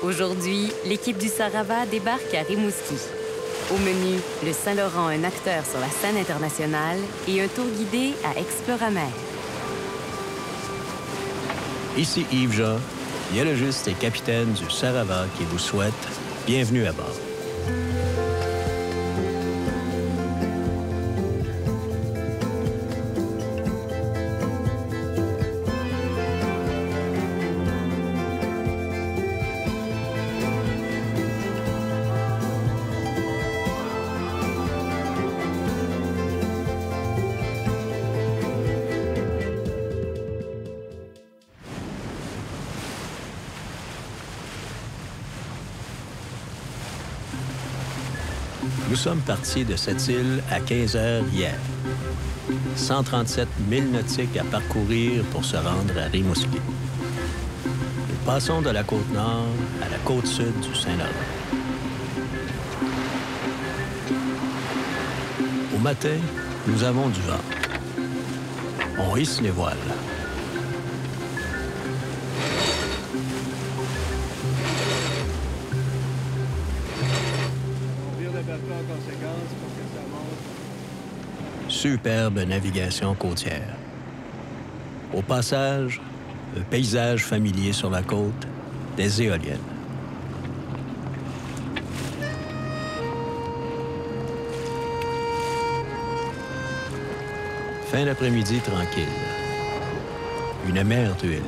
Aujourd'hui, l'équipe du Sarava débarque à Rimouski. Au menu, le Saint-Laurent, un acteur sur la scène internationale, et un tour guidé à Exploramer. Ici Yves Jean, biologiste et capitaine du Sarava, qui vous souhaite bienvenue à bord. Nous sommes partis de cette île à 15 heures hier. 137 milles nautiques à parcourir pour se rendre à Rimouski. Nous passons de la côte nord à la côte sud du Saint-Laurent. Au matin, nous avons du vent. On hisse les voiles. Superbe navigation côtière. Au passage, un paysage familier sur la côte, des éoliennes. Fin d'après-midi tranquille. Une mer d'huile.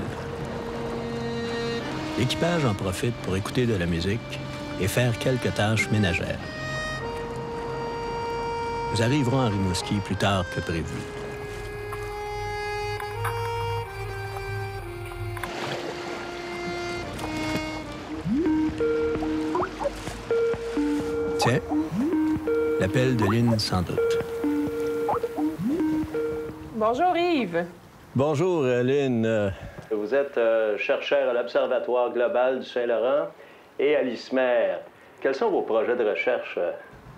L'équipage en profite pour écouter de la musique et faire quelques tâches ménagères. Nous arriverons à Rimouski plus tard que prévu. Tiens, l'appel de Lynn sans doute. Bonjour Yves. Bonjour Lynn. Vous êtes chercheur à l'Observatoire global du Saint-Laurent et à l'ISMER. Quels sont vos projets de recherche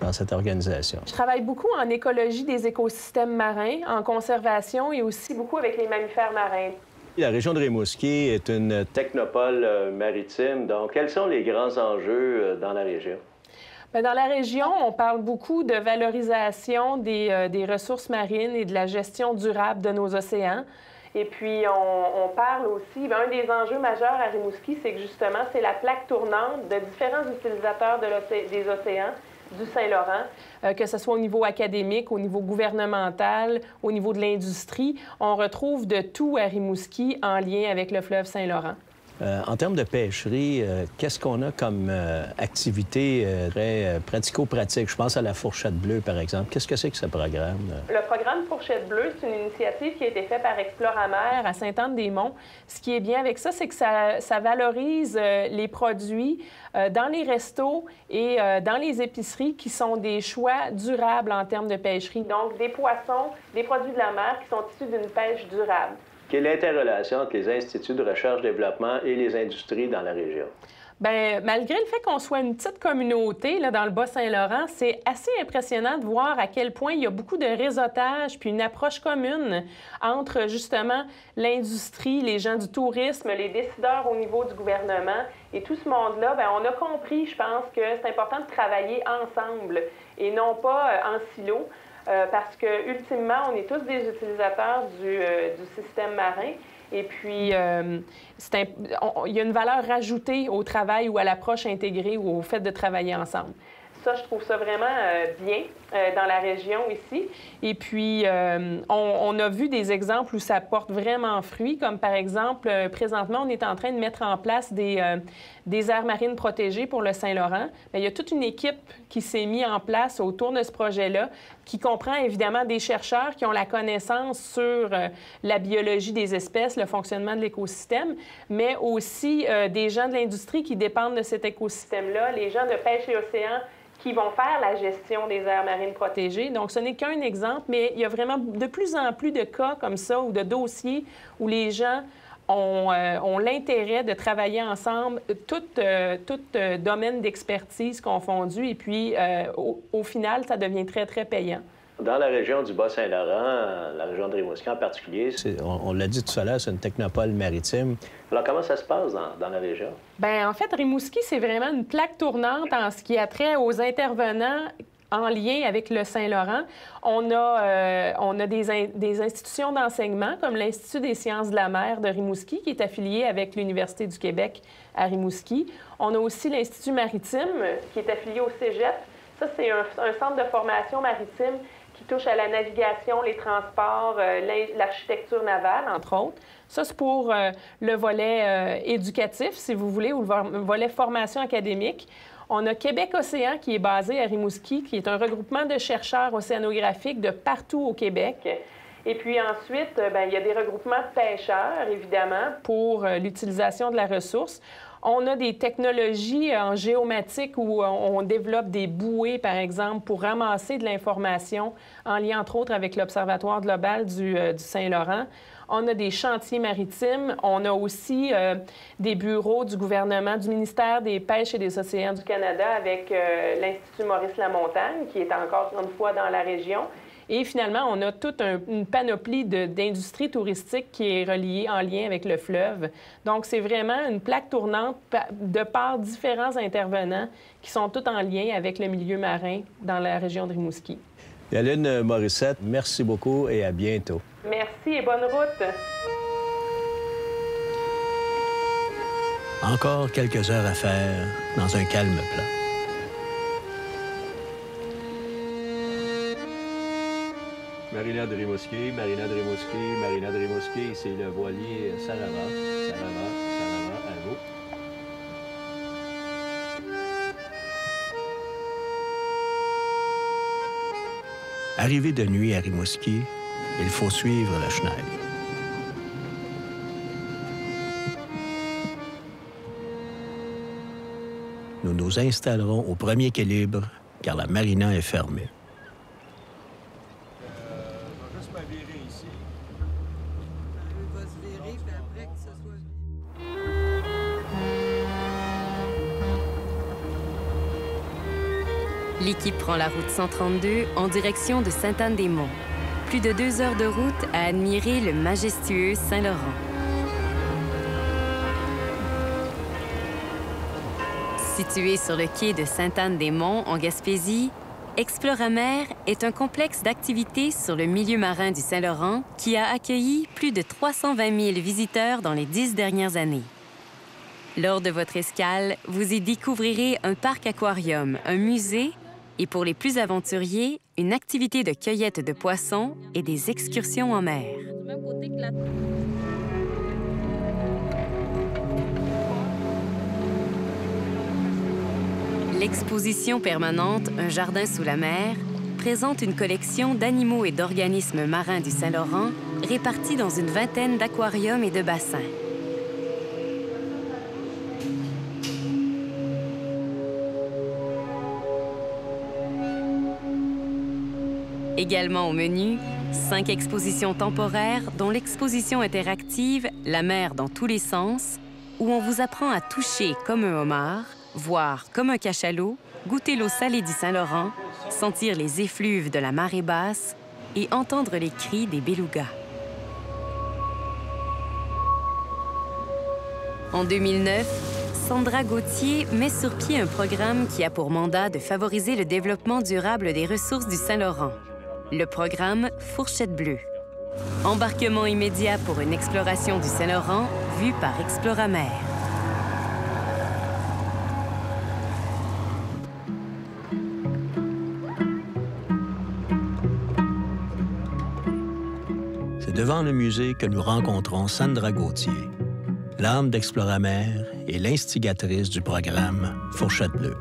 dans cette organisation? Je travaille beaucoup en écologie des écosystèmes marins, en conservation et aussi beaucoup avec les mammifères marins. La région de Rimouski est une technopole maritime. Donc, quels sont les grands enjeux dans la région? Bien, dans la région, on parle beaucoup de valorisation des ressources marines et de la gestion durable de nos océans. Et puis, on parle aussi, bien, un des enjeux majeurs à Rimouski, c'est que justement, c'est la plaque tournante de différents utilisateurs des océans du Saint-Laurent, que ce soit au niveau académique, au niveau gouvernemental, au niveau de l'industrie. On retrouve de tout à Rimouski en lien avec le fleuve Saint-Laurent. En termes de pêcherie, qu'est-ce qu'on a comme activité très pratico-pratique? Je pense à la Fourchette Bleue, par exemple. Qu'est-ce que c'est que ce programme? Le programme Fourchette Bleue, c'est une initiative qui a été faite par Exploramer à Sainte-Anne-des-Monts. Ce qui est bien avec ça, c'est que ça valorise les produits dans les restos et dans les épiceries qui sont des choix durables en termes de pêcherie. Donc, des poissons, des produits de la mer qui sont issus d'une pêche durable. Quelle est l'interrelation entre les instituts de recherche-développement et les industries dans la région? Bien, malgré le fait qu'on soit une petite communauté là, dans le Bas-Saint-Laurent, c'est assez impressionnant de voir à quel point il y a beaucoup de réseautage puis une approche commune entre, justement, l'industrie, les gens du tourisme, les décideurs au niveau du gouvernement. Et tout ce monde-là, bien, on a compris, je pense, que c'est important de travailler ensemble et non pas en silo. Parce que, ultimement, on est tous des utilisateurs du système marin. Et puis, il y a une valeur rajoutée au travail ou à l'approche intégrée ou au fait de travailler ensemble. Ça, je trouve ça vraiment bien dans la région ici. Et puis, on a vu des exemples où ça porte vraiment fruit, comme par exemple, présentement, on est en train de mettre en place des aires marines protégées pour le Saint-Laurent. Bien, il y a toute une équipe qui s'est mise en place autour de ce projet-là, qui comprend évidemment des chercheurs qui ont la connaissance sur la biologie des espèces, le fonctionnement de l'écosystème, mais aussi des gens de l'industrie qui dépendent de cet écosystème-là, les gens de pêche et océan qui vont faire la gestion des aires marines protégées. Donc, ce n'est qu'un exemple, mais il y a vraiment de plus en plus de cas comme ça ou de dossiers où les gens ont l'intérêt de travailler ensemble, tout domaine d'expertise confondu, et puis au final, ça devient très, très payant. Dans la région du Bas-Saint-Laurent, la région de Rimouski en particulier... On l'a dit tout à l'heure, c'est une technopole maritime. Alors, comment ça se passe dans la région? Bien, en fait, Rimouski, c'est vraiment une plaque tournante en ce qui a trait aux intervenants en lien avec le Saint-Laurent. On a des institutions d'enseignement, comme l'Institut des sciences de la mer de Rimouski, qui est affilié avec l'Université du Québec à Rimouski. On a aussi l'Institut maritime, qui est affilié au Cégep. Ça, c'est un centre de formation maritime qui touche à la navigation, les transports, l'architecture navale, entre autres. Ça, c'est pour le volet éducatif, si vous voulez, ou le volet formation académique. On a Québec Océan, qui est basé à Rimouski, qui est un regroupement de chercheurs océanographiques de partout au Québec. Et puis ensuite, bien, il y a des regroupements de pêcheurs, évidemment, pour l'utilisation de la ressource. On a des technologies en géomatique où on développe des bouées, par exemple, pour ramasser de l'information en lien, entre autres, avec l'Observatoire global du Saint-Laurent. On a des chantiers maritimes. On a aussi des bureaux du gouvernement, du ministère des Pêches et des Océans du Canada avec l'Institut Maurice Lamontagne, qui est encore une fois dans la région. Et finalement, on a toute une panoplie d'industries touristiques qui est reliée en lien avec le fleuve. Donc, c'est vraiment une plaque tournante de par différents intervenants qui sont tous en lien avec le milieu marin dans la région de Rimouski. Yaline Morissette, merci beaucoup et à bientôt. Merci et bonne route. Encore quelques heures à faire dans un calme plat. Marina de Rimouski, Marina de Rimouski, Marina de Rimouski, c'est le voilier Sarava, à vous. Arrivé de nuit à Rimouski, il faut suivre la chenille. Nous nous installerons au premier calibre, car la marina est fermée. Je vais juste me virer ici. Il va se virer, puis après que ce soit... L'équipe prend la route 132 en direction de Sainte-Anne-des-Monts. Plus de 2 heures de route à admirer le majestueux Saint-Laurent. Situé sur le quai de Sainte-Anne-des-Monts, en Gaspésie, Exploramer est un complexe d'activités sur le milieu marin du Saint-Laurent qui a accueilli plus de 320 000 visiteurs dans les 10 dernières années. Lors de votre escale, vous y découvrirez un parc aquarium, un musée et, pour les plus aventuriers, une activité de cueillette de poissons et des excursions en mer. Du même côté que la... L'exposition permanente « Un jardin sous la mer » présente une collection d'animaux et d'organismes marins du Saint-Laurent répartis dans une vingtaine d'aquariums et de bassins. Également au menu, 5 expositions temporaires, dont l'exposition interactive « La mer dans tous les sens », où on vous apprend à toucher comme un homard, voir comme un cachalot, goûter l'eau salée du Saint-Laurent, sentir les effluves de la marée basse et entendre les cris des belugas. En 2009, Sandra Gauthier met sur pied un programme qui a pour mandat de favoriser le développement durable des ressources du Saint-Laurent. Le programme Fourchette Bleue. Embarquement immédiat pour une exploration du Saint-Laurent vue par Exploramer. C'est devant le musée que nous rencontrons Sandra Gauthier, l'âme d'Exploramer et l'instigatrice du programme Fourchette Bleue.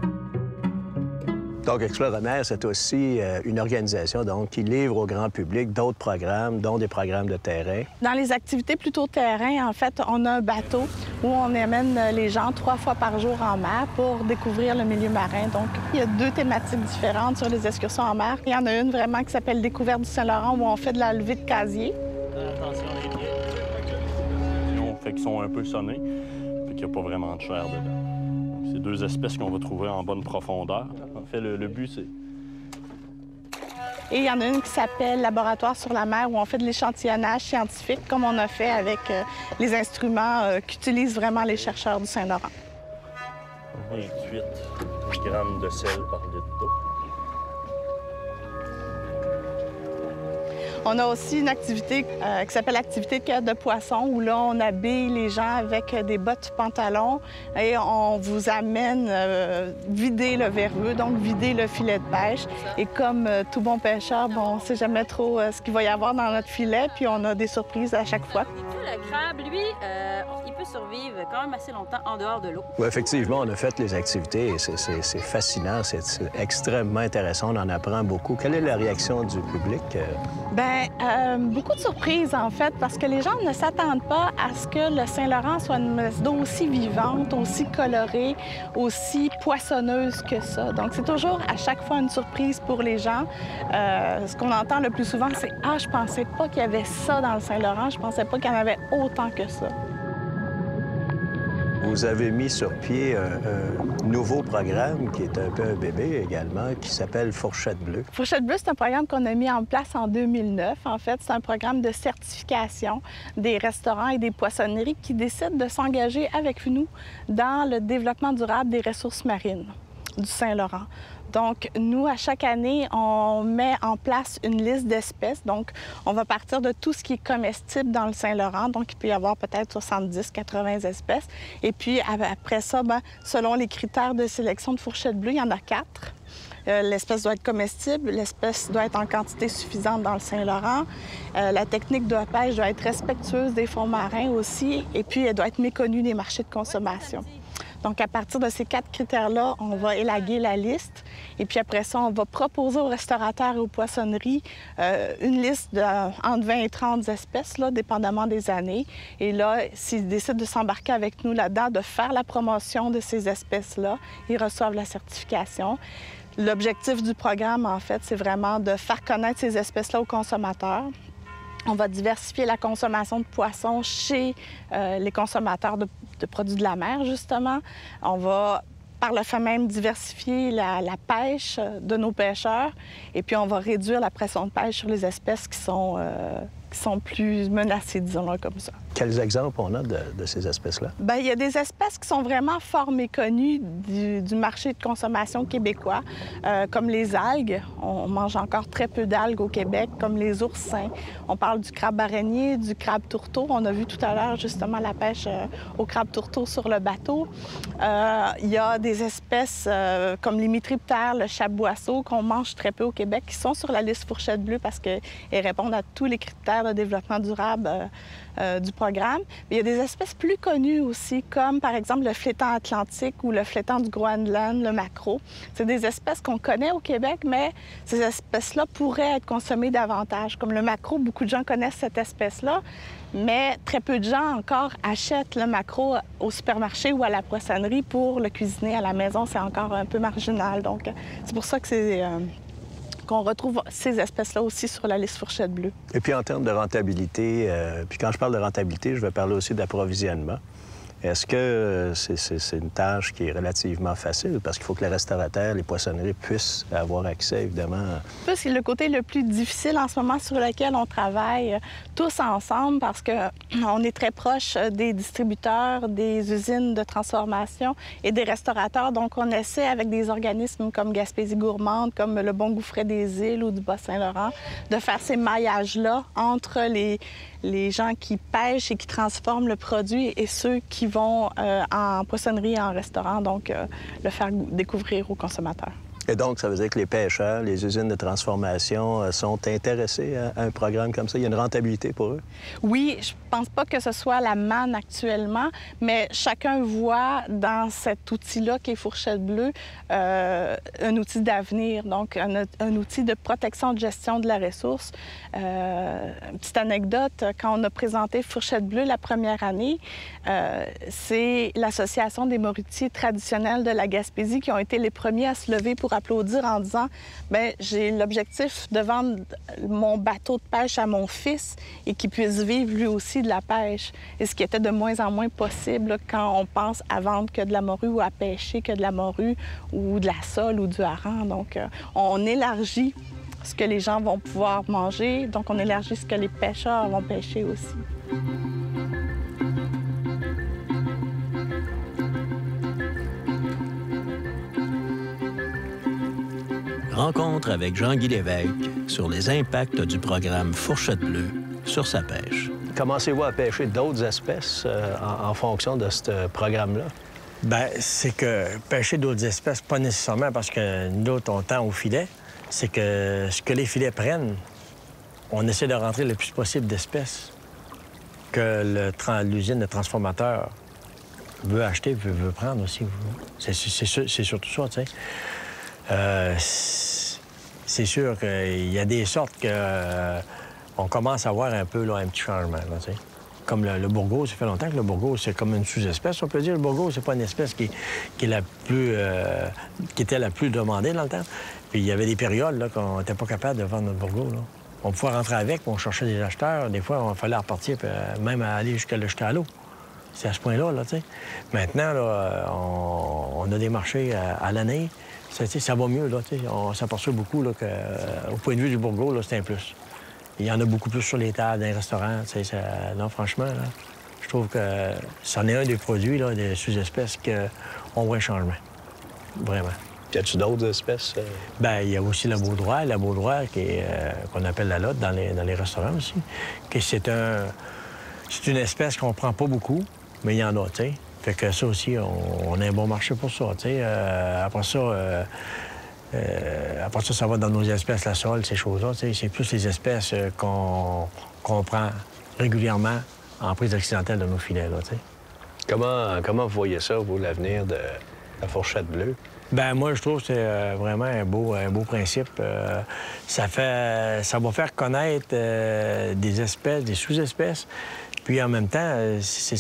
Donc, Exploramer, c'est aussi une organisation qui livre au grand public d'autres programmes, dont des programmes de terrain. Dans les activités plutôt terrain, en fait, on a un bateau où on amène les gens 3 fois par jour en mer pour découvrir le milieu marin. Donc, il y a 2 thématiques différentes sur les excursions en mer. Il y en a une vraiment qui s'appelle Découverte du Saint-Laurent où on fait de la levée de casier. Attention les pieds. Fait qu'ils sont un peu sonnés, fait qu'il n'y a pas vraiment de chair dedans. C'est 2 espèces qu'on va trouver en bonne profondeur. En fait, le but, c'est Et il y en a une qui s'appelle Laboratoire sur la mer, où on fait de l'échantillonnage scientifique, comme on a fait avec les instruments qu'utilisent vraiment les chercheurs du Saint-Laurent. 28 grammes de sel par litre d'eau. On a aussi une activité qui s'appelle l'activité de cueillette de poissons, où là, on habille les gens avec des bottes pantalons et on vous amène vider le verreux, donc vider le filet de pêche. Et comme tout bon pêcheur, bon, on ne sait jamais trop ce qu'il va y avoir dans notre filet, puis on a des surprises à chaque fois. Le crabe, lui, il peut survivre quand même assez longtemps en dehors de l'eau. Oui, effectivement, on a fait les activités et c'est fascinant, c'est extrêmement intéressant, on en apprend beaucoup. Quelle est la réaction du public? Beaucoup de surprises, en fait, parce que les gens ne s'attendent pas à ce que le Saint-Laurent soit une masse d'eau aussi vivante, aussi colorée, aussi poissonneuse que ça. Donc, c'est toujours à chaque fois une surprise pour les gens. Ce qu'on entend le plus souvent, c'est « Ah, je pensais pas qu'il y avait ça dans le Saint-Laurent, je pensais pas qu'il y en avait autant que ça. » Vous avez mis sur pied un nouveau programme qui est un peu un bébé également, qui s'appelle Fourchette Bleue. Fourchette Bleue, c'est un programme qu'on a mis en place en 2009. En fait, c'est un programme de certification des restaurants et des poissonneries qui décident de s'engager avec nous dans le développement durable des ressources marines du Saint-Laurent. Donc, nous, à chaque année, on met en place une liste d'espèces. Donc, on va partir de tout ce qui est comestible dans le Saint-Laurent. Donc, il peut y avoir peut-être 70-80 espèces. Et puis, après ça, selon les critères de sélection de Fourchette Bleue, il y en a 4. L'espèce doit être comestible, l'espèce doit être en quantité suffisante dans le Saint-Laurent. La technique de pêche doit être respectueuse des fonds marins aussi. Et puis, elle doit être méconnue des marchés de consommation. Donc, à partir de ces 4 critères-là, on va élaguer la liste. Et puis après ça, on va proposer aux restaurateurs et aux poissonneries une liste entre 20 et 30 espèces, là, dépendamment des années. Et là, s'ils décident de s'embarquer avec nous là-dedans, de faire la promotion de ces espèces-là, ils reçoivent la certification. L'objectif du programme, en fait, c'est vraiment de faire connaître ces espèces-là aux consommateurs. On va diversifier la consommation de poissons chez les consommateurs de produits de la mer, justement. On va, par le fait même, diversifier la pêche de nos pêcheurs. Et puis, on va réduire la pression de pêche sur les espèces qui sont plus menacées, disons-le comme ça. Quels exemples on a de ces espèces-là? Bien, il y a des espèces qui sont vraiment fort méconnues du marché de consommation québécois, comme les algues. On mange encore très peu d'algues au Québec, comme les oursins. On parle du crabe araignée, du crabe tourteau. On a vu tout à l'heure, justement, la pêche au crabe tourteau sur le bateau. Il y a des espèces comme les mitriptères, le chaboisseau, qu'on mange très peu au Québec, qui sont sur la liste Fourchette Bleue parce qu'elles répondent à tous les critères de développement durable du programme. Mais il y a des espèces plus connues aussi, comme par exemple le flétan atlantique ou le flétan du Groenland, le maquereau. C'est des espèces qu'on connaît au Québec, mais ces espèces-là pourraient être consommées davantage. Comme le maquereau, beaucoup de gens connaissent cette espèce-là, mais très peu de gens encore achètent le maquereau au supermarché ou à la poissonnerie pour le cuisiner à la maison. C'est encore un peu marginal. Donc, c'est pour ça que qu'on retrouve ces espèces-là aussi sur la liste Fourchette Bleue. Et puis en termes de rentabilité, puis quand je parle de rentabilité, je vais parler aussi d'approvisionnement. Est-ce que c'est une tâche qui est relativement facile? Parce qu'il faut que les restaurateurs, les poissonneries puissent avoir accès, évidemment. C'est le côté le plus difficile en ce moment sur lequel on travaille tous ensemble parce qu'on est très proche des distributeurs, des usines de transformation et des restaurateurs. Donc, on essaie avec des organismes comme Gaspésie Gourmande, comme le Bon Gouffret des Îles ou du Bas-Saint-Laurent, de faire ces maillages-là entre les gens qui pêchent et qui transforment le produit et ceux qui vont en poissonnerie et en restaurant, donc le faire découvrir aux consommateurs. Et donc, ça veut dire que les pêcheurs, les usines de transformation sont intéressés à un programme comme ça? Il y a une rentabilité pour eux? Oui, je pense pas que ce soit la manne actuellement, mais chacun voit dans cet outil-là qui est Fourchette Bleue un outil d'avenir, donc un outil de protection, de gestion de la ressource. Une petite anecdote, quand on a présenté Fourchette Bleue la première année, c'est l'Association des morutiers traditionnels de la Gaspésie qui ont été les premiers à se lever pour applaudir en disant bien, j'ai l'objectif de vendre mon bateau de pêche à mon fils et qu'il puisse vivre lui aussi de la pêche. Et ce qui était de moins en moins possible là, quand on pense à vendre que de la morue ou à pêcher que de la morue ou de la sole ou du hareng. Donc, on élargit ce que les gens vont pouvoir manger. Donc, on élargit ce que les pêcheurs vont pêcher aussi. Rencontre avec Jean-Guy Lévesque sur les impacts du programme Fourchette Bleue sur sa pêche. Commencez-vous à pêcher d'autres espèces en fonction de ce programme-là? Bien, c'est que pêcher d'autres espèces, pas nécessairement parce que nous autres, on tend au filet. C'est que ce que les filets prennent, on essaie de rentrer le plus possible d'espèces que l'usine de transformateur veut acheter, veut prendre aussi. C'est surtout ça, tu sais. C'est sûr qu'il y a des sortes qu'on commence à voir un peu là, un petit changement, là, tu sais. Comme le bourgos, ça fait longtemps que le bourgos, c'est comme une sous-espèce. On peut dire le bourgos, c'est pas une espèce qui est la plus, qui était la plus demandée dans le temps. Puis il y avait des périodes là, qu'on n'était pas capable de vendre notre bourgos, là. On pouvait rentrer avec, on cherchait des acheteurs. Des fois, il fallait repartir, puis, même aller jusqu'à le jeter à l'eau. C'est à ce point-là, là, tu sais. Maintenant, là, on a des marchés à l'année. Ça va mieux, là, tu sais. On s'aperçoit beaucoup là, qu'au point de vue du bourgos, là, c'est un plus. Il y en a beaucoup plus sur les tables, dans les restaurants, tu sais. Non, franchement, là, je trouve que c'en est un des produits, là, des sous-espèces qu'on voit un changement. Vraiment. Y a-tu d'autres espèces? Bien, il y a aussi la baudroie qu'on appelle la lotte dans les restaurants aussi. C'est une espèce qu'on prend pas beaucoup, mais il y en a, tu sais. Fait que ça aussi, on a un bon marché pour ça, tu sais. Après ça, ça va dans nos espèces, la sole, ces choses-là, tu sais. C'est plus les espèces qu'on prend régulièrement en prise accidentelle de nos filets, là, tu sais. Comment vous voyez ça, vous, l'avenir de la fourchette bleue? Bien, moi, je trouve que c'est vraiment un beau principe. Ça va faire connaître des espèces, des sous-espèces. Puis en même temps, c'est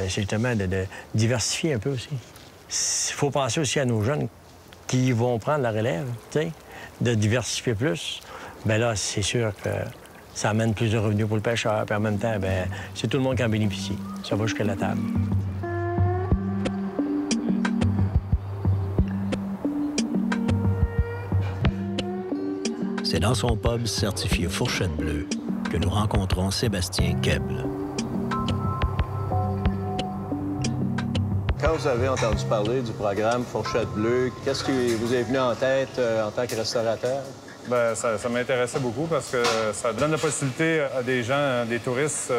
justement de diversifier un peu aussi. Il faut penser aussi à nos jeunes qui vont prendre la relève, tu sais, de diversifier plus. Bien là, c'est sûr que ça amène plus de revenus pour le pêcheur. Puis en même temps, bien, c'est tout le monde qui en bénéficie. Ça va jusqu'à la table. C'est dans son pub certifié Fourchette Bleue que nous rencontrons Sébastien Keble. Quand vous avez entendu parler du programme Fourchette Bleue, qu'est-ce qui vous est venu en tête en tant que restaurateur? Bien, ça m'intéressait beaucoup parce que ça donne la possibilité à des gens, des touristes,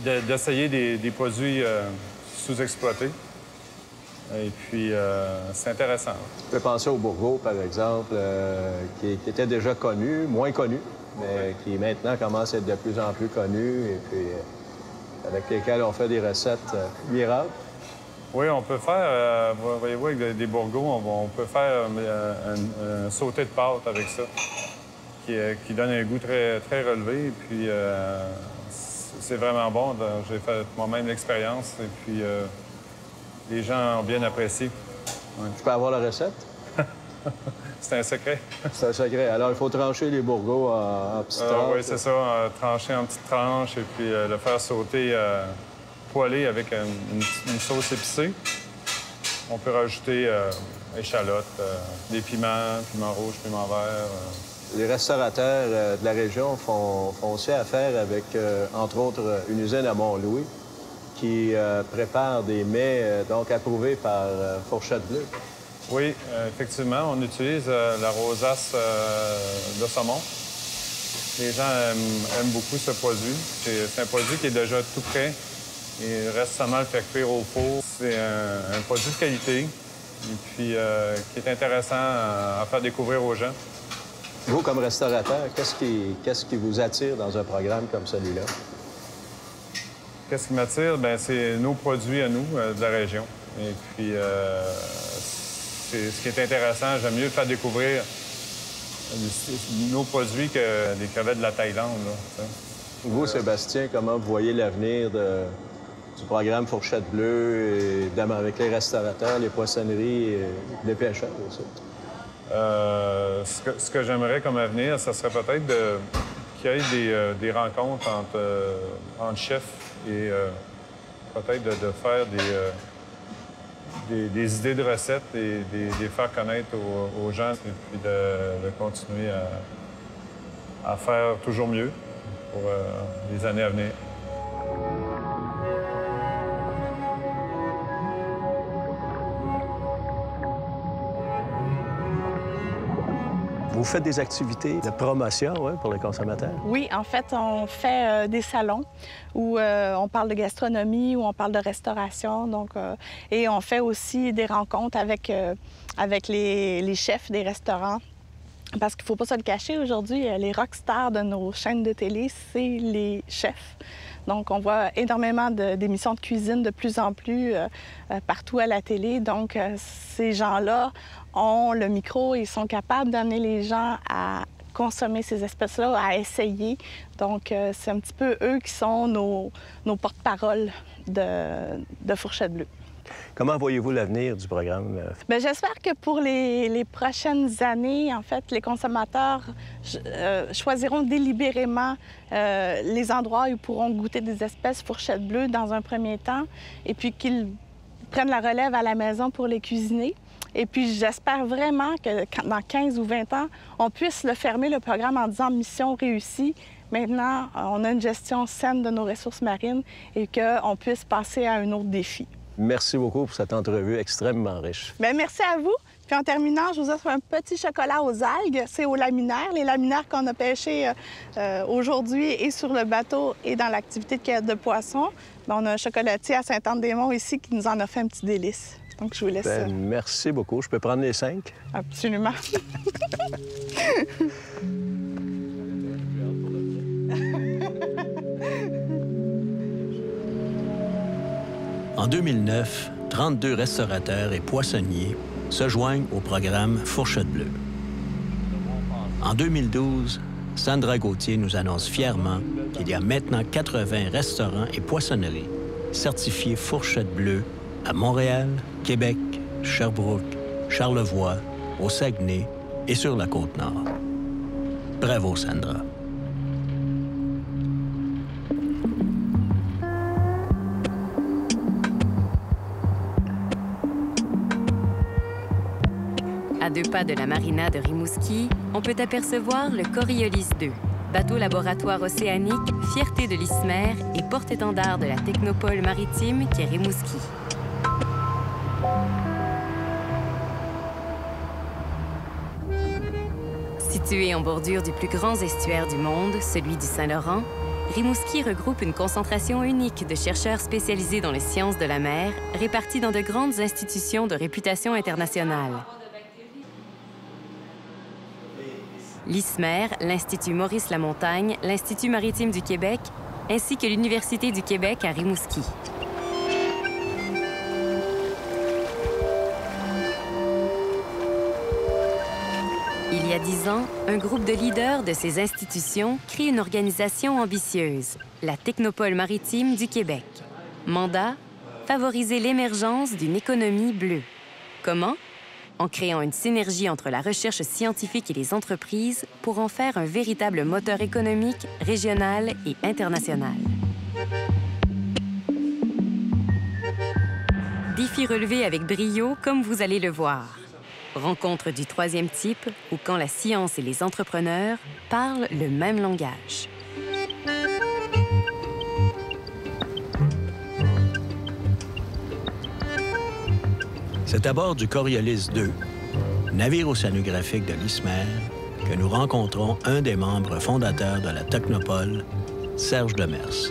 d'essayer des produits sous-exploités. Et puis, c'est intéressant. Vous pouvez penser au bourgos, par exemple, qui était déjà connu, moins connu, mais qui maintenant commence à être de plus en plus connu, et puis avec lesquels on fait des recettes miracles. Oui, on peut faire, voyez-vous, avec des bourgos, on peut faire un sauté de pâte avec ça, qui donne un goût très, très relevé. Et puis, c'est vraiment bon. J'ai fait moi-même l'expérience, et puis les gens ont bien apprécié. Ouais. Je peux avoir la recette? C'est un secret. C'est un secret. Alors, il faut trancher les bourgos en petites tranches. Oui, c'est ça. Trancher en petites tranches et puis le faire sauter poêlé avec une sauce épicée. On peut rajouter échalotes, des piments rouges, piments verts. Les restaurateurs de la région font aussi affaire avec, entre autres, une usine à Mont-Louis qui prépare des mets donc approuvés par Fourchette Bleue. Oui, effectivement, on utilise la rosace de saumon. Les gens aiment beaucoup ce produit. C'est un produit qui est déjà tout prêt. Il reste seulement le faire cuire au four. C'est un produit de qualité et puis qui est intéressant à faire découvrir aux gens. Vous, comme restaurateur, qu'est-ce qui vous attire dans un programme comme celui-là? Qu'est-ce qui m'attire? Bien, c'est nos produits à nous, de la région. Et puis, ce qui est intéressant, j'aime mieux le faire découvrir nos produits que des crevettes de la Thaïlande, là. Vous, Sébastien, comment vous voyez l'avenir du programme Fourchette Bleue, et, évidemment, avec les restaurateurs, les poissonneries et les pêcheurs aussi? Ce que j'aimerais comme avenir, ça serait peut-être qu'il y ait des rencontres entre chefs et peut-être de faire des idées de recettes et les faire connaître aux gens et puis de continuer à faire toujours mieux pour les années à venir. Vous faites des activités de promotion pour les consommateurs? Oui, en fait, on fait des salons où on parle de gastronomie, où on parle de restauration. Donc, et on fait aussi des rencontres avec les chefs des restaurants. Parce qu'il ne faut pas se le cacher, aujourd'hui, les rockstars de nos chaînes de télé, c'est les chefs. Donc, on voit énormément d'émissions de cuisine de plus en plus partout à la télé. Donc, ces gens-là ont le micro et sont capables d'amener les gens à consommer ces espèces-là, à essayer. Donc, c'est un petit peu eux qui sont nos porte-parole de Fourchette Bleue. Comment voyez-vous l'avenir du programme? Bien, j'espère que pour les prochaines années, en fait, les consommateurs choisiront délibérément les endroits où ils pourront goûter des espèces Fourchette Bleue dans un premier temps, et puis qu'ils prennent la relève à la maison pour les cuisiner. Et puis, j'espère vraiment que dans 15 ou 20 ans, on puisse le fermer, le programme, en disant « mission réussie ». Maintenant, on a une gestion saine de nos ressources marines et qu'on puisse passer à un autre défi. Merci beaucoup pour cette entrevue extrêmement riche. Bien, merci à vous. Puis en terminant, je vous offre un petit chocolat aux algues. C'est aux laminaires. Les laminaires qu'on a pêchés aujourd'hui et sur le bateau et dans l'activité de cueillette de poissons. Bien, on a un chocolatier à Sainte-Anne-des-Monts ici qui nous en a fait un petit délice. Donc, je vous laisse... Bien, merci beaucoup. Je peux prendre les 5? Absolument. En 2009, 32 restaurateurs et poissonniers se joignent au programme Fourchette Bleue. En 2012, Sandra Gauthier nous annonce fièrement qu'il y a maintenant 80 restaurants et poissonneries certifiés Fourchette Bleue à Montréal, Québec, Sherbrooke, Charlevoix, au Saguenay et sur la Côte-Nord. Bravo, Sandra. À 2 pas de la marina de Rimouski, on peut apercevoir le Coriolis II, bateau laboratoire océanique, fierté de l'Ismer et porte-étendard de la technopole maritime qui est Rimouski. Situé en bordure du plus grand estuaire du monde, celui du Saint-Laurent, Rimouski regroupe une concentration unique de chercheurs spécialisés dans les sciences de la mer, répartis dans de grandes institutions de réputation internationale. L'ISMER, l'Institut Maurice-Lamontagne, l'Institut maritime du Québec, ainsi que l'Université du Québec à Rimouski. Il y a 10 ans, un groupe de leaders de ces institutions crée une organisation ambitieuse, la Technopole maritime du Québec. Mandat, favoriser l'émergence d'une économie bleue. Comment? En créant une synergie entre la recherche scientifique et les entreprises pour en faire un véritable moteur économique, régional et international. Défi relevé avec brio, comme vous allez le voir. Rencontre du 3e type, où quand la science et les entrepreneurs parlent le même langage. C'est à bord du Coriolis II, navire océanographique de l'ISMER, que nous rencontrons un des membres fondateurs de la Technopole, Serge Demers.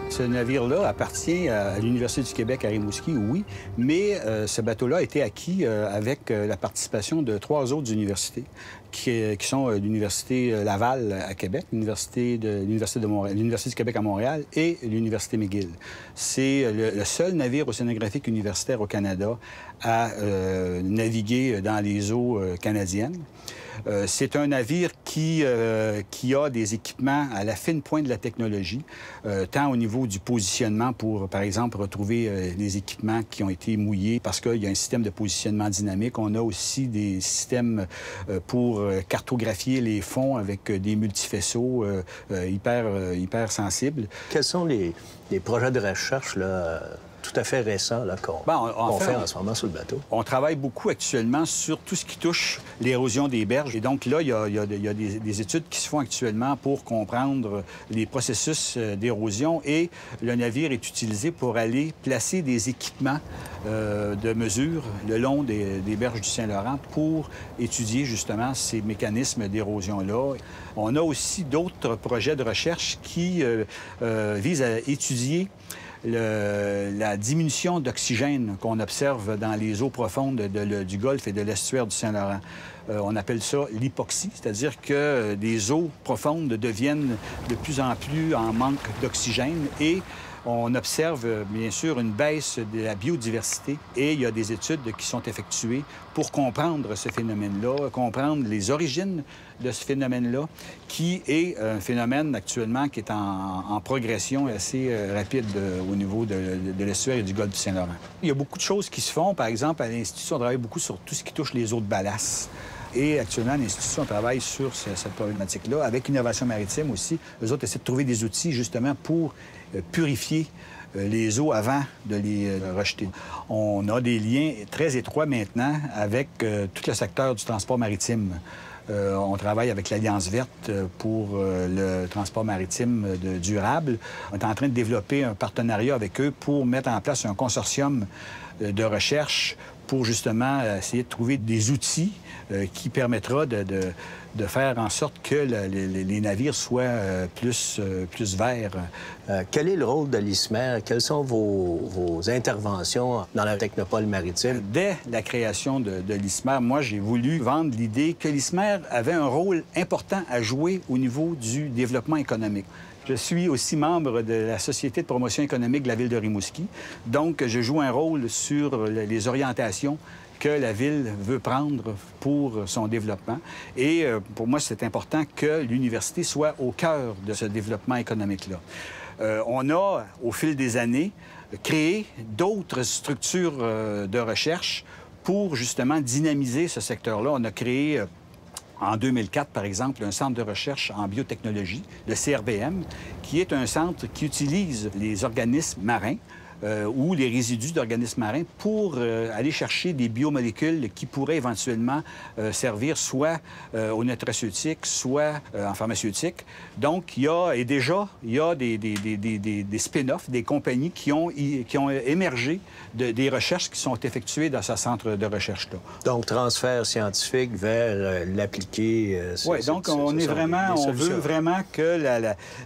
Ce navire-là appartient à l'Université du Québec à Rimouski, oui, mais ce bateau-là a été acquis avec la participation de 3 autres universités, qui sont l'Université Laval à Québec, l'Université du Québec à Montréal et l'Université McGill. C'est le seul navire océanographique universitaire au Canada à naviguer dans les eaux canadiennes. C'est un navire qui a des équipements à la fine pointe de la technologie, tant au niveau du positionnement pour, par exemple, retrouver les équipements qui ont été mouillés parce qu'il y a un système de positionnement dynamique. On a aussi des systèmes pour pour cartographier les fonds avec des multifaisceaux hyper sensibles. Quels sont les projets de recherche là, tout à fait récents qu'on fait en ce moment sur le bateau? On travaille beaucoup actuellement sur tout ce qui touche l'érosion des berges. Et donc là, il y a des études qui se font actuellement pour comprendre les processus d'érosion et le navire est utilisé pour aller placer des équipements de mesure le long des berges du Saint-Laurent pour étudier justement ces mécanismes d'érosion-là. On a aussi d'autres projets de recherche qui visent à étudier la diminution d'oxygène qu'on observe dans les eaux profondes du Golfe et de l'estuaire du Saint-Laurent. On appelle ça l'hypoxie, c'est-à-dire que des eaux profondes deviennent de plus en plus en manque d'oxygène et on observe, bien sûr, une baisse de la biodiversité et il y a des études qui sont effectuées pour comprendre ce phénomène-là, comprendre les origines de ce phénomène-là, qui est un phénomène actuellement qui est en progression assez rapide au niveau de l'estuaire et du Golfe du Saint-Laurent. Il y a beaucoup de choses qui se font. Par exemple, à l'Institut, on travaille beaucoup sur tout ce qui touche les eaux de ballast. Et actuellement, à l'Institut, on travaille sur cette problématique-là. Avec Innovation maritime aussi, eux autres essaient de trouver des outils justement pour purifier les eaux avant de les rejeter. On a des liens très étroits maintenant avec tout le secteur du transport maritime. On travaille avec l'Alliance verte pour le transport maritime durable. On est en train de développer un partenariat avec eux pour mettre en place un consortium de recherche pour justement essayer de trouver des outils qui permettra de faire en sorte que les navires soient plus verts. Quel est le rôle de l'ISMER? Quelles sont vos interventions dans la technopole maritime? Dès la création de l'ISMER, moi, j'ai voulu vendre l'idée que l'ISMER avait un rôle important à jouer au niveau du développement économique. Je suis aussi membre de la Société de promotion économique de la Ville de Rimouski. Donc, je joue un rôle sur les orientations que la Ville veut prendre pour son développement. Et pour moi, c'est important que l'université soit au cœur de ce développement économique-là. On a, au fil des années, créé d'autres structures de recherche pour justement dynamiser ce secteur-là. On a créé en 2004, par exemple, un centre de recherche en biotechnologie, le CRBM, qui est un centre qui utilise les organismes marins ou les résidus d'organismes marins pour aller chercher des biomolécules qui pourraient éventuellement servir soit aux nutraceutiques, soit en pharmaceutique. Donc, il y a des spin-offs, des compagnies qui ont émergé des recherches qui sont effectuées dans ce centre de recherche-là. Donc, transfert scientifique vers l'appliqué. Oui, donc on veut vraiment que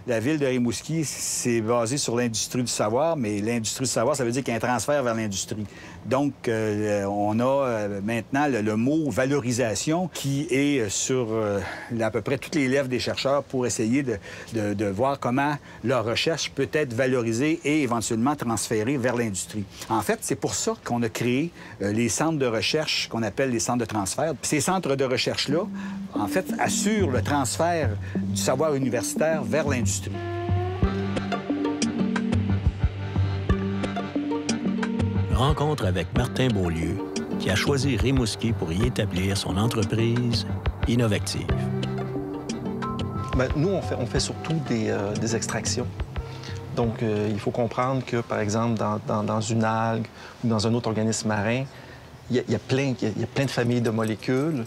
la Ville de Rimouski, c'est basé sur l'industrie du savoir, mais l'industrie du savoir, ça veut dire qu'il y a un transfert vers l'industrie. Donc, on a maintenant le mot « valorisation » qui est sur à peu près toutes les lèvres des chercheurs pour essayer de voir comment leur recherche peut être valorisée et éventuellement transférée vers l'industrie. En fait, c'est pour ça qu'on a créé les centres de recherche qu'on appelle les centres de transfert. Ces centres de recherche-là, en fait, assurent le transfert du savoir universitaire vers l'industrie. Rencontre avec Martin Beaulieu, qui a choisi Rimouski pour y établir son entreprise Innovactive. Bien, nous, on fait surtout des extractions. Donc, il faut comprendre que, par exemple, dans une algue ou dans un autre organisme marin, il y a plein de familles de molécules,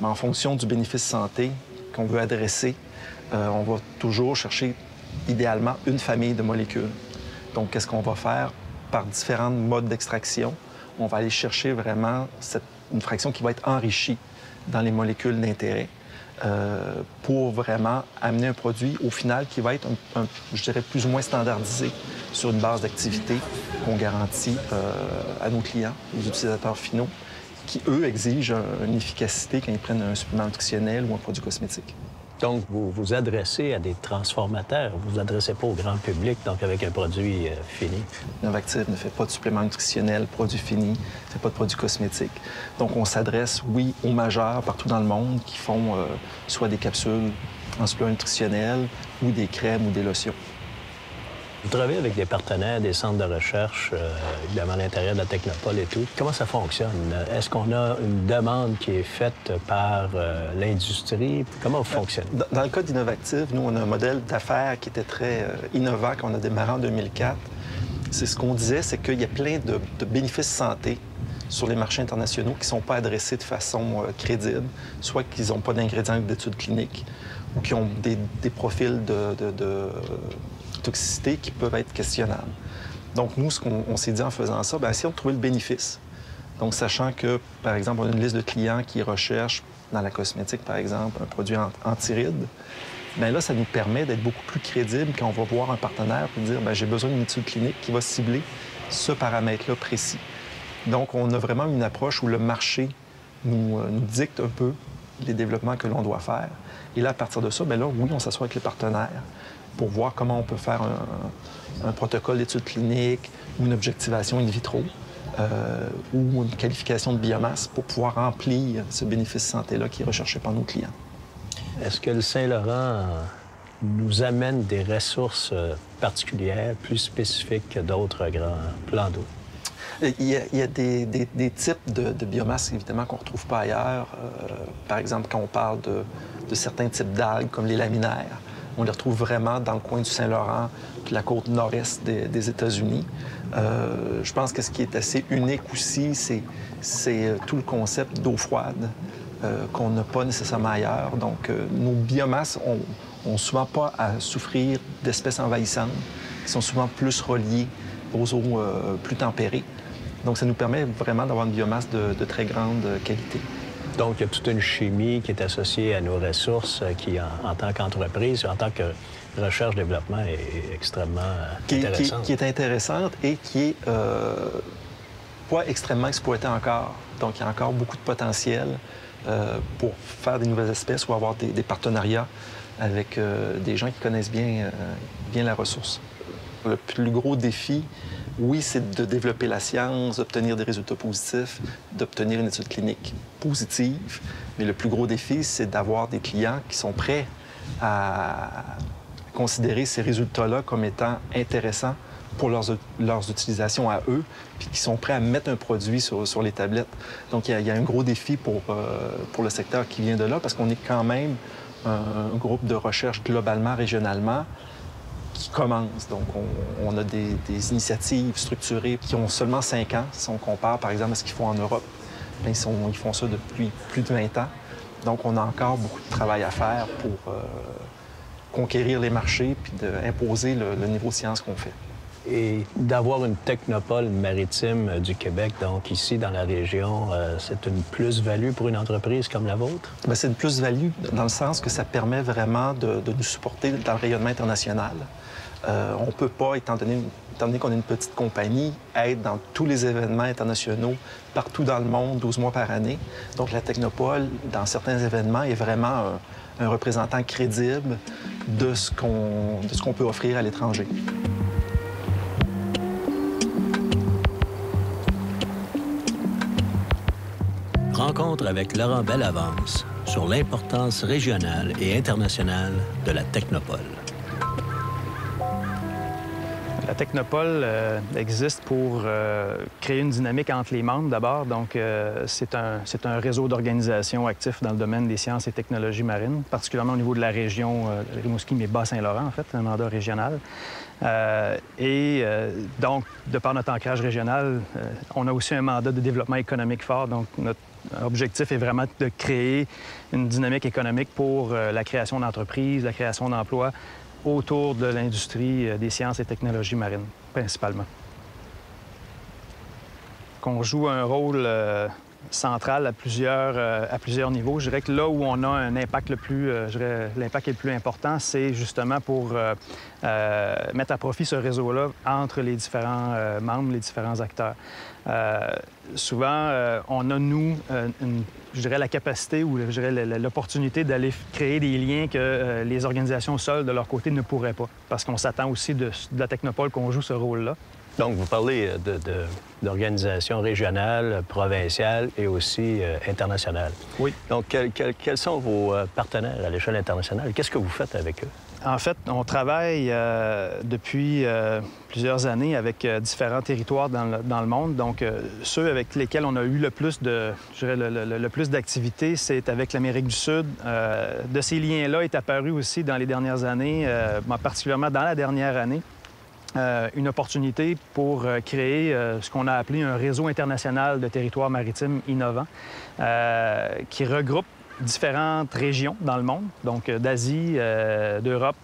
mais en fonction du bénéfice santé qu'on veut adresser, on va toujours chercher, idéalement, une famille de molécules. Donc, qu'est-ce qu'on va faire? Par différents modes d'extraction, on va aller chercher vraiment une fraction qui va être enrichie dans les molécules d'intérêt pour vraiment amener un produit, au final, qui va être, je dirais, plus ou moins standardisé sur une base d'activité qu'on garantit à nos clients, aux utilisateurs finaux, qui, eux, exigent une efficacité quand ils prennent un supplément nutritionnel ou un produit cosmétique. Donc, vous vous adressez à des transformateurs. Vous ne vous adressez pas au grand public, donc avec un produit fini. Innovactive ne fait pas de supplément nutritionnel, produit fini, ne fait pas de produits cosmétiques. Donc, on s'adresse, oui, aux majeurs partout dans le monde qui font soit des capsules en supplément nutritionnel ou des crèmes ou des lotions. Vous travaillez avec des partenaires, des centres de recherche, évidemment à l'intérieur de la Technopole et tout. Comment ça fonctionne? Est-ce qu'on a une demande qui est faite par l'industrie? Comment vous fonctionnez? Dans le cas d'Innovactive, nous, on a un modèle d'affaires qui était très innovant, qu'on a démarré en 2004. C'est ce qu'on disait, c'est qu'il y a plein de bénéfices santé sur les marchés internationaux qui ne sont pas adressés de façon crédible, soit qu'ils n'ont pas d'ingrédients d'études cliniques ou qui ont des profils de toxicité qui peuvent être questionnables. Donc, nous, ce qu'on s'est dit en faisant ça, bien, essayons de trouver le bénéfice. Donc, sachant que, par exemple, on a une liste de clients qui recherchent, dans la cosmétique, par exemple, un produit anti-rides, bien là, ça nous permet d'être beaucoup plus crédible quand on va voir un partenaire et dire, bien, j'ai besoin d'une étude clinique qui va cibler ce paramètre-là précis. Donc, on a vraiment une approche où le marché nous dicte un peu les développements que l'on doit faire. Et là, à partir de ça, bien là, oui, on s'assoit avec les partenaires pour voir comment on peut faire un protocole d'études cliniques ou une objectivation in vitro ou une qualification de biomasse pour pouvoir remplir ce bénéfice santé-là qui est recherché par nos clients. Est-ce que le Saint-Laurent nous amène des ressources particulières, plus spécifiques que d'autres grands plans d'eau? Il y a des types de biomasse, évidemment, qu'on ne retrouve pas ailleurs. Par exemple, quand on parle de certains types d'algues, comme les laminaires, on les retrouve vraiment dans le coin du Saint-Laurent, puis la côte nord-est des États-Unis. Je pense que ce qui est assez unique aussi, c'est tout le concept d'eau froide qu'on n'a pas nécessairement ailleurs. Donc, nos biomasses ont souvent pas à souffrir d'espèces envahissantes, qui sont souvent plus reliées aux eaux plus tempérées. Donc, ça nous permet vraiment d'avoir une biomasse de très grande qualité. Donc, il y a toute une chimie qui est associée à nos ressources qui, en tant qu'entreprise, en tant que recherche-développement, est extrêmement intéressante. Qui est intéressante et qui est pas extrêmement exploitée encore. Donc, il y a encore beaucoup de potentiel pour faire des nouvelles espèces ou avoir des partenariats avec des gens qui connaissent bien la ressource. Le plus gros défi, oui, c'est de développer la science, d'obtenir des résultats positifs, d'obtenir une étude clinique positive. Mais le plus gros défi, c'est d'avoir des clients qui sont prêts à considérer ces résultats-là comme étant intéressants pour leurs utilisations à eux, puis qui sont prêts à mettre un produit sur les tablettes. Donc, il y a un gros défi pour le secteur qui vient de là, parce qu'on est quand même un groupe de recherche globalement, régionalement, qui commence. Donc, on a des initiatives structurées qui ont seulement 5 ans. Si on compare, par exemple, à ce qu'ils font en Europe, bien, ils font ça depuis plus de 20 ans. Donc, on a encore beaucoup de travail à faire pour conquérir les marchés puis d'imposer le niveau de science qu'on fait. Et d'avoir une technopole maritime du Québec, donc ici, dans la région, c'est une plus-value pour une entreprise comme la vôtre? Bien, c'est une plus-value dans le sens que ça permet vraiment de nous supporter dans le rayonnement international. On ne peut pas, étant donné qu'on est une petite compagnie, être dans tous les événements internationaux partout dans le monde, 12 mois par année. Donc, la Technopole, dans certains événements, est vraiment un représentant crédible de ce qu'on peut offrir à l'étranger. Rencontre avec Laurent Bellavance sur l'importance régionale et internationale de la Technopole. La Technopole existe pour créer une dynamique entre les membres d'abord. Donc, c'est un réseau d'organisations actifs dans le domaine des sciences et technologies marines, particulièrement au niveau de la région Rimouski, mais Bas-Saint-Laurent, en fait, un mandat régional. Donc, de par notre ancrage régional, on a aussi un mandat de développement économique fort. Donc, notre objectif est vraiment de créer une dynamique économique pour la création d'entreprises, la création d'emplois autour de l'industrie des sciences et technologies marines, principalement. Qu'on joue un rôle central à plusieurs niveaux. Je dirais que là où on a un impact l'impact le plus important, c'est justement pour mettre à profit ce réseau-là entre les différents membres, les différents acteurs. Souvent, on a, nous, je dirais la capacité ou je dirais l'opportunité d'aller créer des liens que les organisations seules, de leur côté, ne pourraient pas. Parce qu'on s'attend aussi de la Technopole qu'on joue ce rôle-là. Donc, vous parlez d'organisations régionales, provinciales et aussi internationales. Oui. Donc, quels sont vos partenaires à l'échelle internationale? Qu'est-ce que vous faites avec eux? En fait, on travaille depuis plusieurs années avec différents territoires dans le monde. Donc, ceux avec lesquels on a eu le plus le plus d'activités, c'est avec l'Amérique du Sud. De ces liens-là est apparu aussi dans les dernières années, particulièrement dans la dernière année, une opportunité pour créer ce qu'on a appelé un réseau international de territoires maritimes innovants qui regroupe différentes régions dans le monde, donc d'Asie, d'Europe,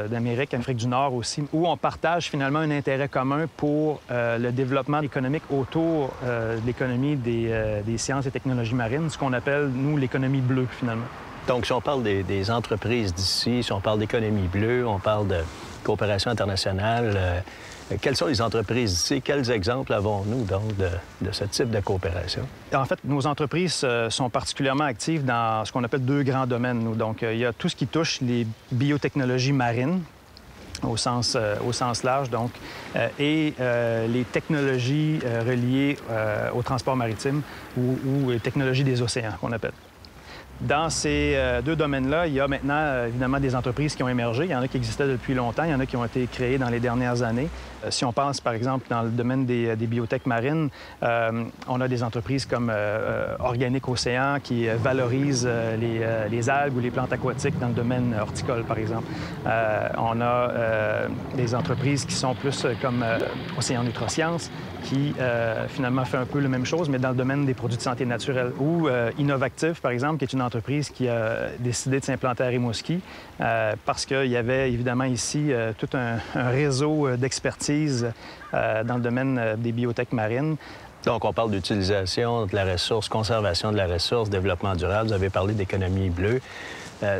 d'Amérique, d'Afrique du Nord aussi, où on partage finalement un intérêt commun pour le développement économique autour de l'économie des sciences et technologies marines, ce qu'on appelle, nous, l'économie bleue, finalement. Donc, si on parle des entreprises d'ici, si on parle d'économie bleue, on parle de coopération internationale, quelles sont les entreprises d'ici? Quels exemples avons-nous, donc, de ce type de coopération? En fait, nos entreprises sont particulièrement actives dans ce qu'on appelle 2 grands domaines, nous. Donc, il y a tout ce qui touche les biotechnologies marines, au sens large, donc, et les technologies reliées au transport maritime ou les technologies des océans, qu'on appelle. Dans ces 2 domaines-là, il y a maintenant, évidemment, des entreprises qui ont émergé. Il y en a qui existaient depuis longtemps, il y en a qui ont été créées dans les dernières années. Si on pense, par exemple, dans le domaine des biotech marines, on a des entreprises comme Organic Océan qui valorisent les algues ou les plantes aquatiques dans le domaine horticole, par exemple. On a des entreprises qui sont plus comme Océan Nutrosciences, qui finalement fait un peu la même chose, mais dans le domaine des produits de santé naturelle. Ou Innovactive, par exemple, qui est une entreprise qui a décidé de s'implanter à Rimouski parce qu'il y avait évidemment ici tout un réseau d'expertise dans le domaine des biotech marines. Donc, on parle d'utilisation de la ressource, conservation de la ressource, développement durable. Vous avez parlé d'économie bleue.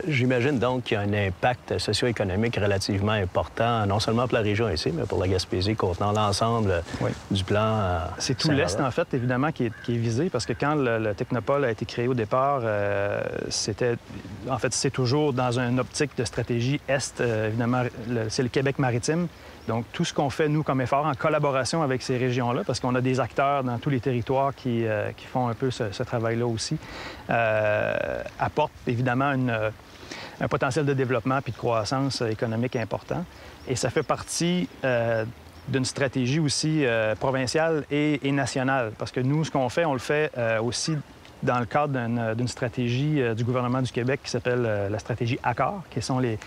J'imagine donc qu'il y a un impact socio-économique relativement important, non seulement pour la région ici, mais pour la Gaspésie, Côte-Nord, l'ensemble du plan. C'est tout l'Est, en fait, évidemment, qui est visé, parce que quand le Technopole a été créé au départ, c'est toujours dans une optique de stratégie Est, évidemment, c'est le Québec maritime. Donc, tout ce qu'on fait, nous, comme effort, en collaboration avec ces régions-là, parce qu'on a des acteurs dans tous les territoires qui font un peu ce travail-là aussi, apporte évidemment un potentiel de développement puis de croissance économique important. Et ça fait partie d'une stratégie aussi provinciale et nationale. Parce que nous, ce qu'on fait, on le fait aussi dans le cadre d'une stratégie du gouvernement du Québec qui s'appelle la stratégie ACCOR, qui sont les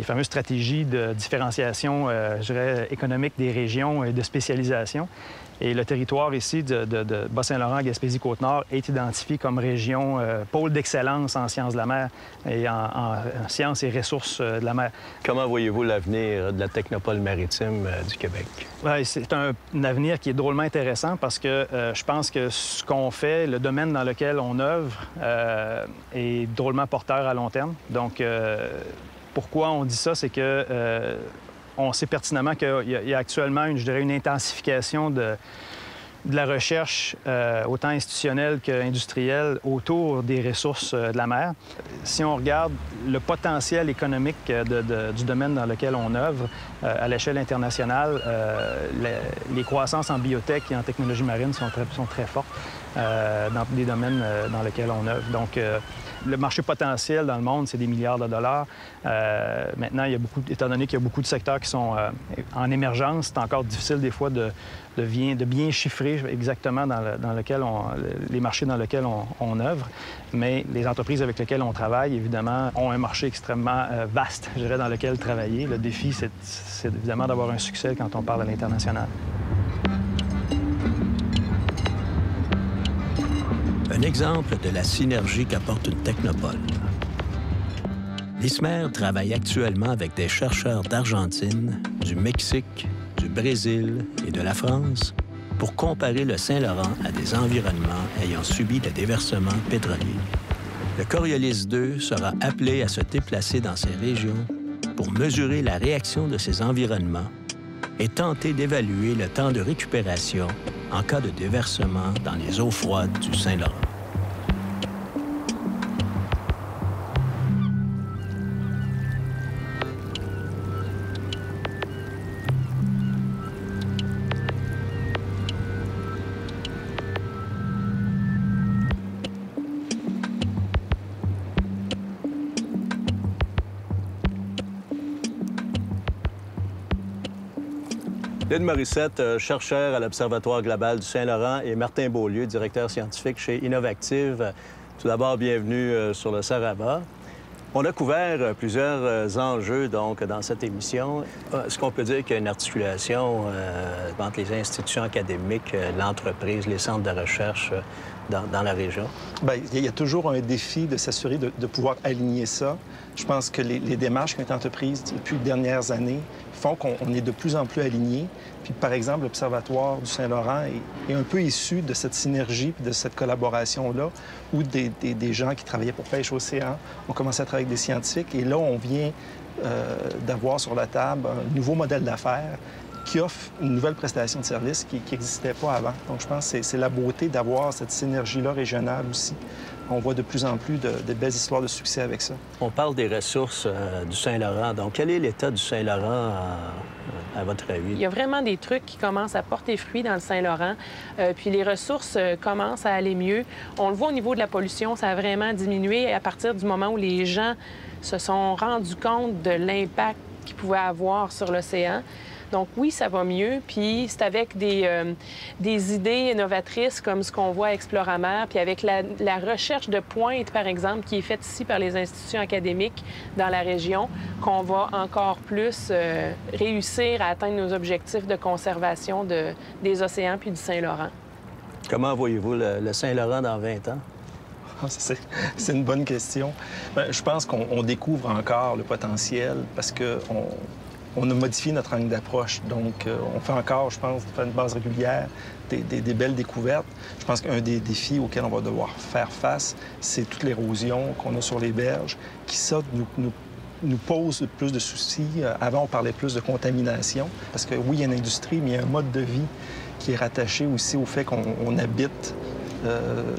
fameuses stratégies de différenciation, je dirais, économique des régions et de spécialisation. Et le territoire ici de Bas-Saint-Laurent, Gaspésie-Côte-Nord est identifié comme région pôle d'excellence en sciences de la mer et en sciences et ressources de la mer. Comment voyez-vous l'avenir de la technopole maritime du Québec? Ouais, c'est un avenir qui est drôlement intéressant parce que je pense que ce qu'on fait, le domaine dans lequel on œuvre, est drôlement porteur à long terme. Donc, pourquoi on dit ça? C'est que on sait pertinemment qu'il y a actuellement, je dirais, une intensification de la recherche, autant institutionnelle qu'industrielle, autour des ressources de la mer. Si on regarde le potentiel économique du domaine dans lequel on œuvre à l'échelle internationale, les croissances en biotech et en technologie marine sont très fortes dans des domaines dans lesquels on œuvre. Donc, le marché potentiel dans le monde, c'est des milliards de dollars. Maintenant, étant donné qu'il y a beaucoup de secteurs qui sont en émergence, c'est encore difficile des fois de bien chiffrer exactement les marchés dans lesquels on œuvre. Mais les entreprises avec lesquelles on travaille, évidemment, ont un marché extrêmement vaste, je dirais, dans lequel travailler. Le défi, c'est évidemment d'avoir un succès quand on parle à l'international. Un exemple de la synergie qu'apporte une technopole. L'ISMER travaille actuellement avec des chercheurs d'Argentine, du Mexique, du Brésil et de la France pour comparer le Saint-Laurent à des environnements ayant subi des déversements pétroliers. Le Coriolis 2 sera appelé à se déplacer dans ces régions pour mesurer la réaction de ces environnements et tenter d'évaluer le temps de récupération en cas de déversement dans les eaux froides du Saint-Laurent. Lynn Morissette, chercheur à l'Observatoire global du Saint-Laurent, et Martin Beaulieu, directeur scientifique chez Innovactive. Tout d'abord, bienvenue sur le Sarava. On a couvert plusieurs enjeux donc, dans cette émission. Est-ce qu'on peut dire qu'il y a une articulation entre les institutions académiques, l'entreprise, les centres de recherche dans la région? Bien, il y a toujours un défi de s'assurer de pouvoir aligner ça. Je pense que les démarches qui ont été entreprises depuis les dernières années font qu'on est de plus en plus alignés. Puis, par exemple, l'Observatoire du Saint-Laurent est un peu issu de cette synergie puis de cette collaboration-là, où des gens qui travaillaient pour Pêche Océan ont commencé à travailler avec des scientifiques. Et là, on vient d'avoir sur la table un nouveau modèle d'affaires qui offre une nouvelle prestation de service qui n'existait pas avant. Donc, je pense que c'est la beauté d'avoir cette synergie-là régionale aussi. On voit de plus en plus de belles histoires de succès avec ça. On parle des ressources du Saint-Laurent. Donc, quel est l'état du Saint-Laurent, à votre avis? Il y a vraiment des trucs qui commencent à porter fruit dans le Saint-Laurent. Puis les ressources commencent à aller mieux. On le voit au niveau de la pollution, ça a vraiment diminué à partir du moment où les gens se sont rendus compte de l'impact qu'ils pouvaient avoir sur l'océan. Donc oui, ça va mieux, puis c'est avec des idées innovatrices comme ce qu'on voit à Exploramer, puis avec la recherche de pointe, par exemple, qui est faite ici par les institutions académiques dans la région, qu'on va encore plus réussir à atteindre nos objectifs de conservation des océans puis du Saint-Laurent. Comment voyez-vous le Saint-Laurent dans 20 ans? C'est une bonne question. Bien, je pense qu'on découvre encore le potentiel parce qu'on a modifié notre angle d'approche. Donc, on fait encore, je pense, de une base régulière, des belles découvertes. Je pense qu'un des défis auxquels on va devoir faire face, c'est toute l'érosion qu'on a sur les berges, qui, ça, nous pose plus de soucis. Avant, on parlait plus de contamination, parce que oui, il y a une industrie, mais il y a un mode de vie qui est rattaché aussi au fait qu'on habite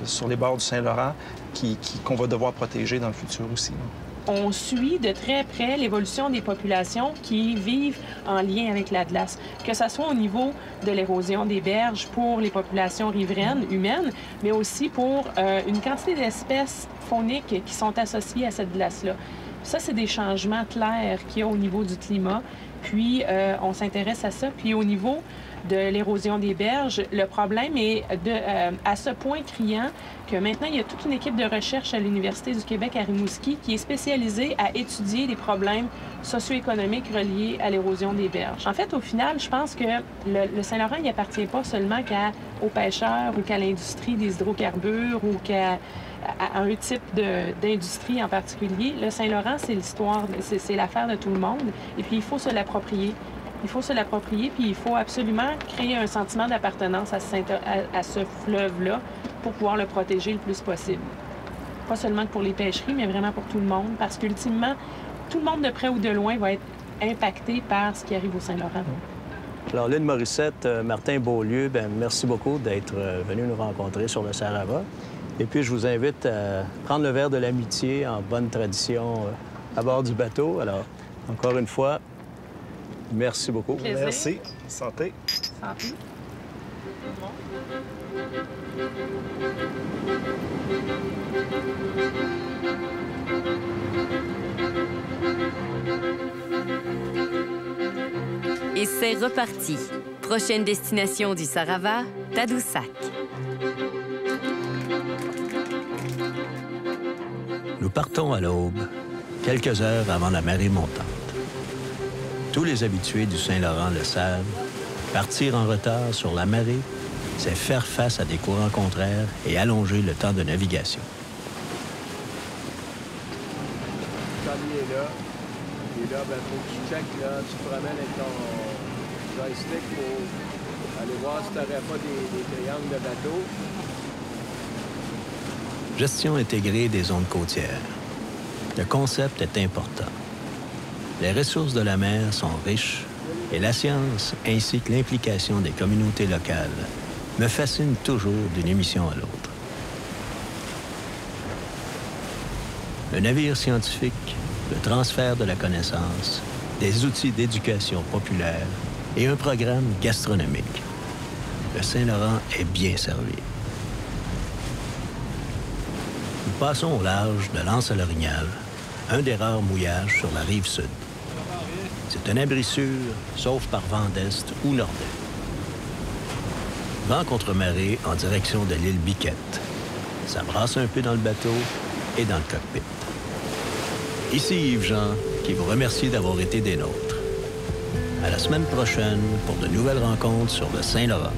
sur les bords du Saint-Laurent, qu'on va devoir protéger dans le futur aussi. On suit de très près l'évolution des populations qui vivent en lien avec la glace, que ce soit au niveau de l'érosion des berges pour les populations riveraines, humaines, mais aussi pour une quantité d'espèces fauniques qui sont associées à cette glace-là. Ça, c'est des changements clairs qu'il y a au niveau du climat. Puis, on s'intéresse à ça. Puis, au niveau de l'érosion des berges, le problème est à ce point criant que maintenant, il y a toute une équipe de recherche à l'Université du Québec à Rimouski qui est spécialisée à étudier les problèmes socio-économiques reliés à l'érosion des berges. En fait, au final, je pense que le Saint-Laurent, il appartient pas seulement aux pêcheurs ou qu'à l'industrie des hydrocarbures ou qu'à un type d'industrie en particulier. Le Saint-Laurent, c'est l'histoire, c'est l'affaire de tout le monde. Et puis, il faut se l'approprier. Il faut se l'approprier, puis il faut absolument créer un sentiment d'appartenance à ce fleuve-là pour pouvoir le protéger le plus possible. Pas seulement pour les pêcheries, mais vraiment pour tout le monde, parce qu'ultimement, tout le monde de près ou de loin va être impacté par ce qui arrive au Saint-Laurent. Alors, Lynn Morissette, Martin Beaulieu, bien, merci beaucoup d'être venu nous rencontrer sur le Sarava. Et puis, je vous invite à prendre le verre de l'amitié en bonne tradition à bord du bateau. Alors, encore une fois, merci beaucoup. Plaisir. Merci. Santé. Santé. Et c'est reparti. Prochaine destination du Sarava, Tadoussac. Nous partons à l'aube, quelques heures avant la marée montante. Tous les habitués du Saint-Laurent le savent, partir en retard sur la marée, c'est faire face à des courants contraires et allonger le temps de navigation. Le collier est là. Et là, il faut que tu checkes, là, tu te promènes avec ton joystick pour aller voir si tu n'aurais pas des triangles de bateau. Gestion intégrée des zones côtières. Le concept est important. Les ressources de la mer sont riches et la science, ainsi que l'implication des communautés locales, me fascinent toujours d'une émission à l'autre. Un navire scientifique, le transfert de la connaissance, des outils d'éducation populaire et un programme gastronomique. Le Saint-Laurent est bien servi. Nous passons au large de l'Anse à l'Orignal, un des rares mouillages sur la rive sud. C'est un abri sûr, sauf par vent d'est ou nord-est. Vent contre marée en direction de l'île Biquette. Ça brasse un peu dans le bateau et dans le cockpit. Ici Yves-Jean, qui vous remercie d'avoir été des nôtres. À la semaine prochaine pour de nouvelles rencontres sur le Saint-Laurent.